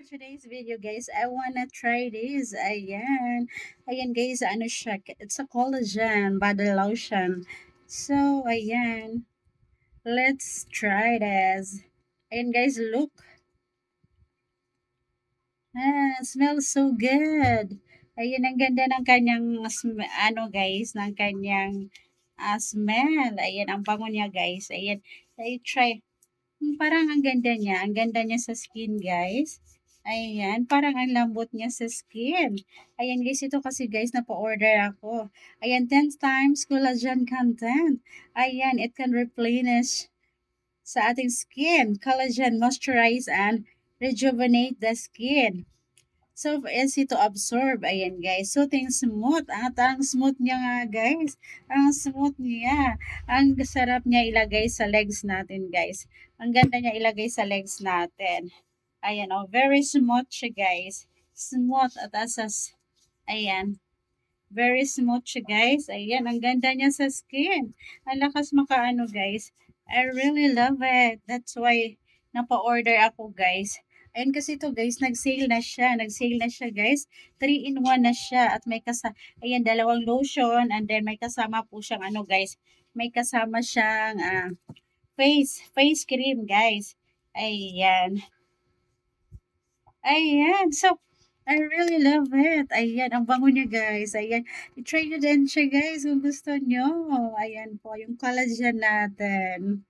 Today's video guys, I wanna try this. Ayan. Ayan guys, ano siya? It's a collagen body lotion. So, ayan. Let's try this. Ayan guys, look. Smells so good. Ayan, ang ganda ng kanyang, ano guys, ng kanyang smell. Ayan, ang bango niya guys. Ayan, I try. Parang ang ganda niya. Ang ganda niya sa skin, guys. Ayan, parang ang lambot niya sa skin. Ayan, guys, ito kasi, guys, napa-order ako. Ayan, 10 times collagen content. Ayan, it can replenish sa ating skin. Collagen moisturize and rejuvenate the skin. So, easy to absorb. Ayan, guys. Soothing smooth. At ang smooth niya nga, guys. Ang smooth niya. Ang sarap niya ilagay sa legs natin, guys. Ang ganda niya ilagay sa legs natin. Ayan, oh. Very smooth siya, guys. Smooth at asas. Ayan. Very smooth siya, guys. Ayan, ang ganda niya sa skin. Ang lakas makaano, guys. I really love it. That's why napa-order ako, guys. Ayan kasi to guys, nag-sale na siya. Nag-sale na siya, guys. 3-in-1 na siya. At may ayan, dalawang lotion. And then may kasama po siyang ano, guys. May kasama siyang face cream, guys. Ayan. Ayan. So, I really love it. Ayan, ang bango niya guys. Ayan, i-try nyo din siya guys kung gusto nyo. Ayan po, yung collagen natin.